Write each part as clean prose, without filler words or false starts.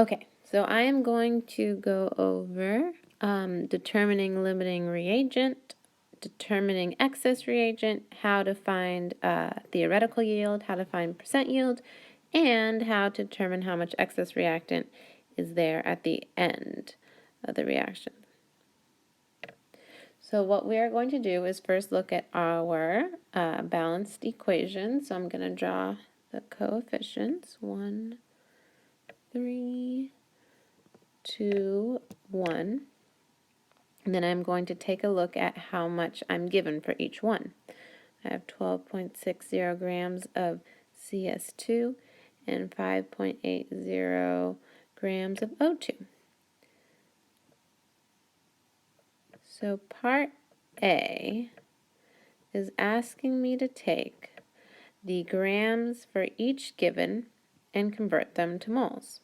Okay, so I am going to go over determining limiting reagent, determining excess reagent, how to find theoretical yield, how to find percent yield, and how to determine how much excess reactant is there at the end of the reaction. So what we are going to do is first look at our balanced equation. So I'm going to draw the coefficients, 1, 3, 2, 1. And then I'm going to take a look at how much I'm given for each one. I have 12.60 grams of CS2 and 5.80 grams of O2. So part A is asking me to take the grams for each given and convert them to moles.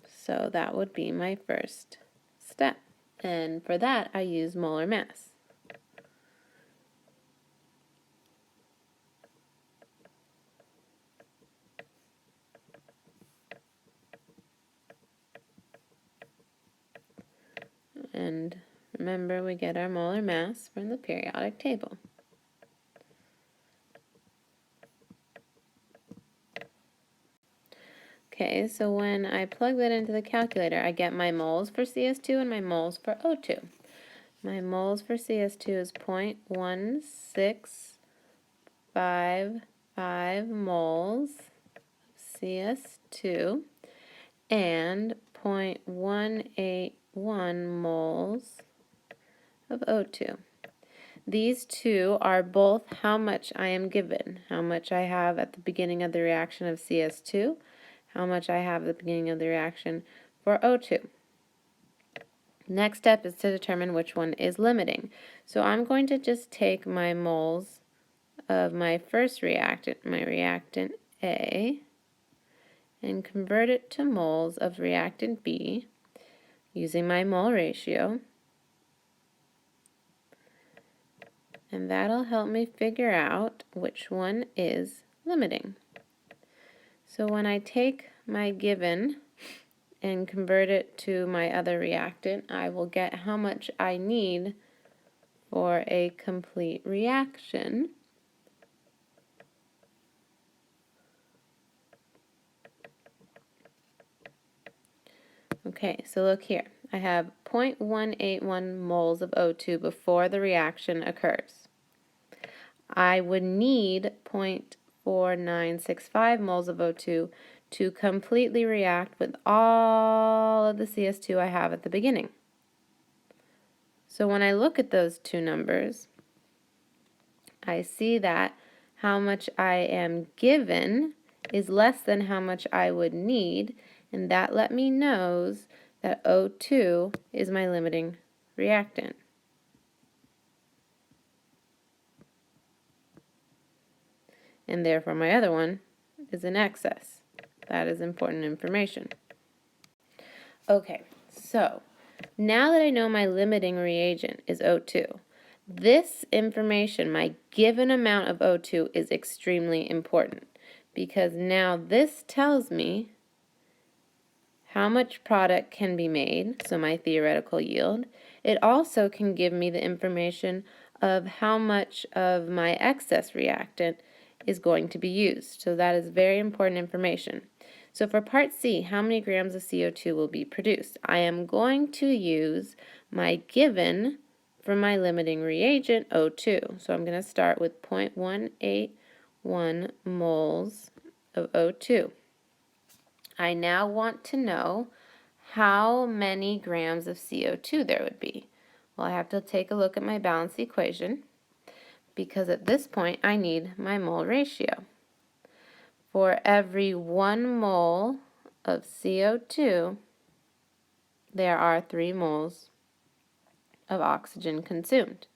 So that would be my first step. And for that, I use molar mass. And remember, we get our molar mass from the periodic table. Okay, so when I plug that into the calculator, I get my moles for CS2 and my moles for O2. My moles for CS2 is 0.1655 moles of CS2 and 0.181 moles of O2. These two are both how much I am given, how much I have at the beginning of the reaction of CS2, how much I have at the beginning of the reaction for O2. Next step is to determine which one is limiting. So I'm going to just take my moles of my first reactant, my reactant A, and convert it to moles of reactant B using my mole ratio. And that'll help me figure out which one is limiting. So when I take my given and convert it to my other reactant, I will get how much I need for a complete reaction. Okay, so look here. I have 0.181 moles of O2 before the reaction occurs. I would need 0.4965 moles of O2 to completely react with all of the CS2 I have at the beginning. So when I look at those two numbers, I see that how much I am given is less than how much I would need, and that let me know that O2 is my limiting reactant. And therefore my other one is in excess. That is important information. Okay, so now that I know my limiting reagent is O2, this information, my given amount of O2, is extremely important because now this tells me how much product can be made, so my theoretical yield. It also can give me the information of how much of my excess reactant is going to be used. So that is very important information. So for part C, how many grams of CO2 will be produced? I am going to use my given for my limiting reagent, O2. So I'm going to start with 0.181 moles of O2. I now want to know how many grams of CO2 there would be. Well, I have to take a look at my balanced equation because at this point I need my mole ratio. For every 1 mole of CO2, there are 3 moles of oxygen consumed.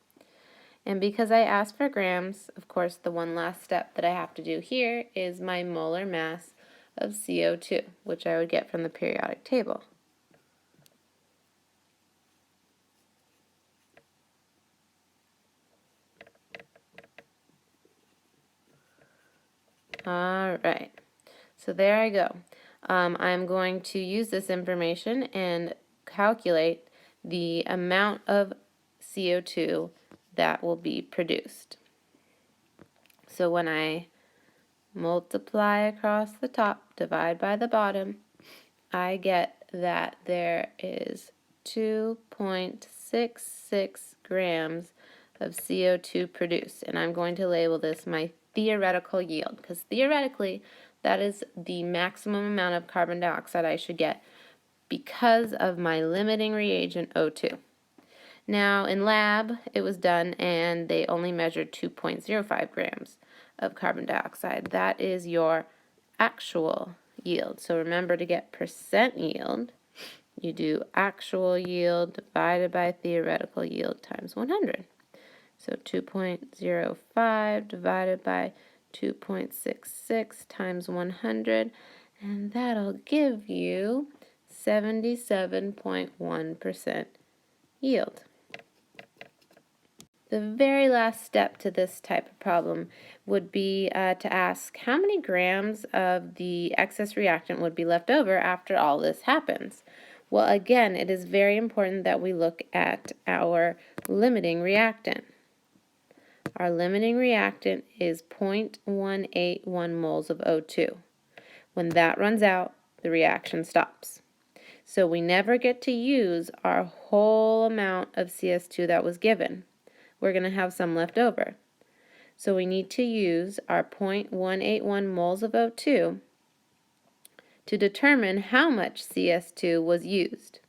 And because I asked for grams, of course, the one last step that I have to do here is my molar mass of CO2, which I would get from the periodic table. All right, so there I go. I'm going to use this information and calculate the amount of CO2 that will be produced. So when I multiply across the top, divide by the bottom, I get that there is 2.66 grams of CO2 produced. And I'm going to label this my theoretical yield, because theoretically that is the maximum amount of carbon dioxide I should get because of my limiting reagent O2. Now in lab it was done and they only measured 2.05 grams of carbon dioxide. That is your actual yield. So remember, to get percent yield, you do actual yield divided by theoretical yield times 100. So 2.05 divided by 2.66 times 100, and that'll give you 77.1% yield. The very last step to this type of problem would be to ask how many grams of the excess reactant would be left over after all this happens. Well, again, it is very important that we look at our limiting reactant. Our limiting reactant is 0.181 moles of O2. When that runs out, the reaction stops. So we never get to use our whole amount of CS2 that was given. We're going to have some left over. So we need to use our 0.181 moles of O2 to determine how much CS2 was used.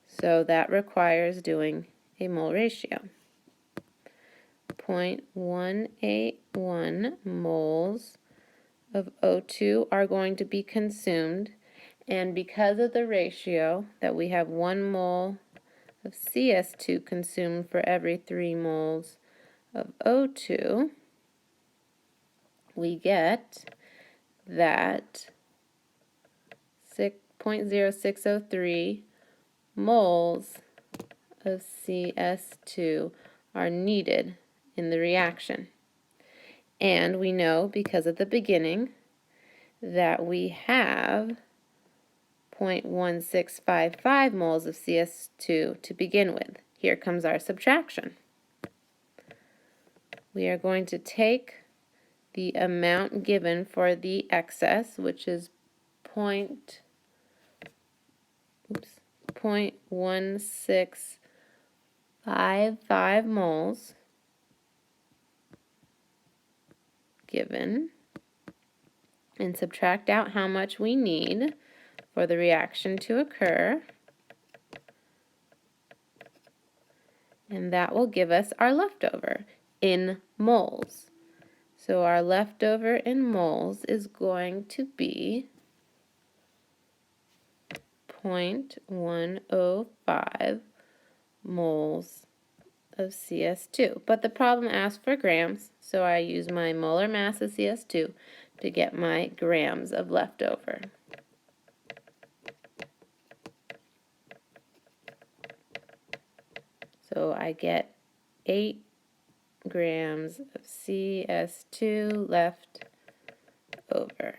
So that requires doing a mole ratio. 0.181 moles of O2 are going to be consumed, and because of the ratio that we have 1 mole of CS2 consumed for every 3 moles of O2, we get that 0.0603 moles of CS2 are needed in the reaction. And we know, because at the beginning, that we have 0.1655 moles of CS2 to begin with. Here comes our subtraction. We are going to take the amount given for the excess, which is 0.1655 moles given, and subtract out how much we need for the reaction to occur, and that will give us our leftover in moles. So our leftover in moles is going to be 0.105 moles of CS2. But the problem asked for grams, so I use my molar mass of CS2 to get my grams of leftover. So I get 8 grams of CS2 left over.